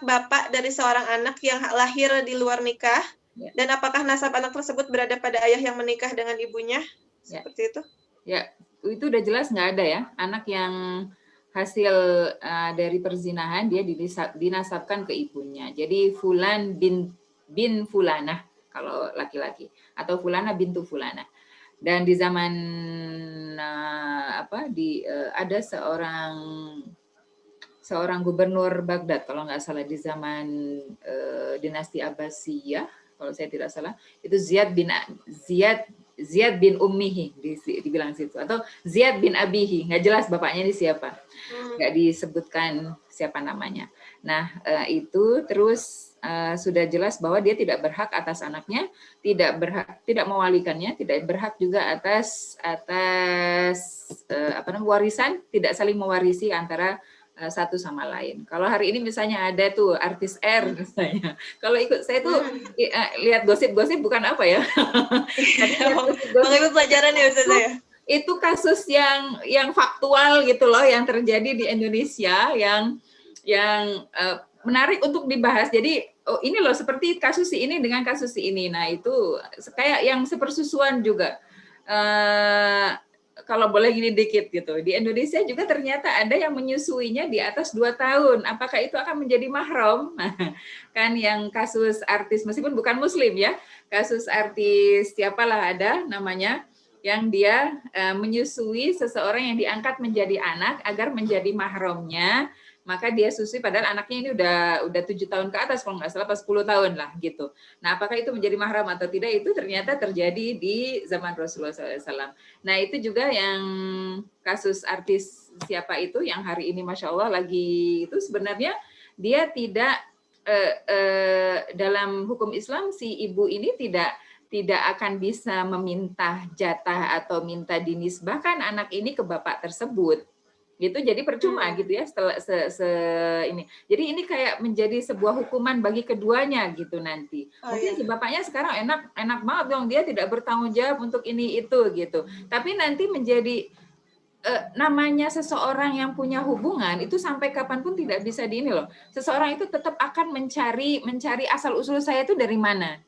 bapak dari seorang anak yang lahir di luar nikah? Ya. Dan apakah nasab anak tersebut berada pada ayah yang menikah dengan ibunya? Ya. Seperti itu? Ya, itu udah jelas nggak ada ya. Anak yang hasil dari perzinahan dia dinasabkan ke ibunya. Jadi Fulan bin Fulanah kalau laki-laki, atau Fulana bintu Fulana. Dan di zaman ada seorang gubernur Baghdad kalau nggak salah di zaman dinasti Abbasiyah, kalau saya tidak salah, itu Ziyad bin Ummihi dibilang situ, atau Ziyad bin Abihi, nggak jelas bapaknya ini siapa, nggak disebutkan siapa namanya. Nah itu terus sudah jelas bahwa dia tidak berhak atas anaknya, tidak mewalikannya, tidak berhak juga atas warisan, tidak saling mewarisi antara satu sama lain. Kalau hari ini misalnya ada tuh artis R misalnya, kalau ikut saya tuh lihat gosip-gosip bukan apa ya. Mengambil pelajaran ya Ustaz ya. Itu kasus yang faktual gitu loh, yang terjadi di Indonesia, yang menarik untuk dibahas. Jadi ini loh seperti kasus si ini dengan kasus si ini. Nah itu kayak yang sepersusuan juga. Kalau boleh gini dikit gitu, di Indonesia juga ternyata ada yang menyusuinya di atas 2 tahun. Apakah itu akan menjadi mahram? Kan yang kasus artis, meskipun bukan muslim ya, kasus artis siapalah ada namanya, yang dia menyusui seseorang yang diangkat menjadi anak agar menjadi mahramnya, maka dia susui padahal anaknya ini udah 7 tahun ke atas kalau nggak salah, pas 10 tahun lah gitu. Nah apakah itu menjadi mahram atau tidak, itu ternyata terjadi di zaman Rasulullah SAW. Nah itu juga yang kasus artis siapa itu yang hari ini Masya Allah lagi itu, sebenarnya dia tidak dalam hukum Islam si ibu ini tidak akan bisa meminta jatah atau minta dinisbahkan anak ini ke bapak tersebut. Gitu, jadi percuma gitu ya setelah ini. Jadi ini kayak menjadi sebuah hukuman bagi keduanya gitu nanti. Mungkin si bapaknya sekarang enak banget dong, dia tidak bertanggung jawab untuk ini itu gitu. Tapi nanti menjadi namanya seseorang yang punya hubungan itu sampai kapanpun tidak bisa di ini loh. Seseorang itu tetap akan mencari asal usul saya itu dari mana.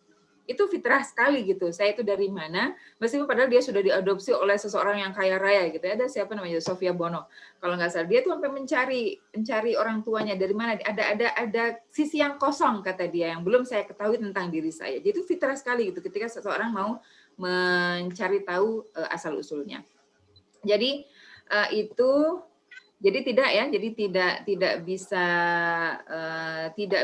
Itu fitrah sekali gitu. Saya itu dari mana? Meskipun padahal dia sudah diadopsi oleh seseorang yang kaya raya gitu. Ada siapa namanya? Sofia Bono. Kalau nggak salah dia tuh sampai mencari orang tuanya dari mana. Ada sisi yang kosong kata dia yang belum saya ketahui tentang diri saya. Jadi itu fitrah sekali gitu ketika seseorang mau mencari tahu asal usulnya. Jadi jadi tidak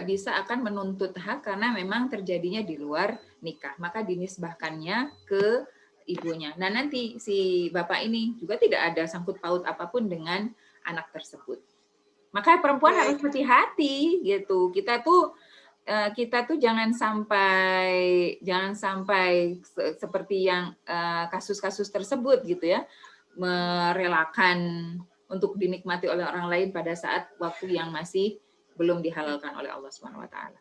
bisa akan menuntut hak karena memang terjadinya di luar nikah, maka dinisbahkannya ke ibunya. Nah nanti si bapak ini juga tidak ada sangkut paut apapun dengan anak tersebut. Maka perempuan harus hati-hati gitu. Kita tuh jangan sampai seperti yang kasus-kasus tersebut gitu ya, merelakan untuk dinikmati oleh orang lain pada saat waktu yang masih belum dihalalkan oleh Allah Subhanahu wa taala.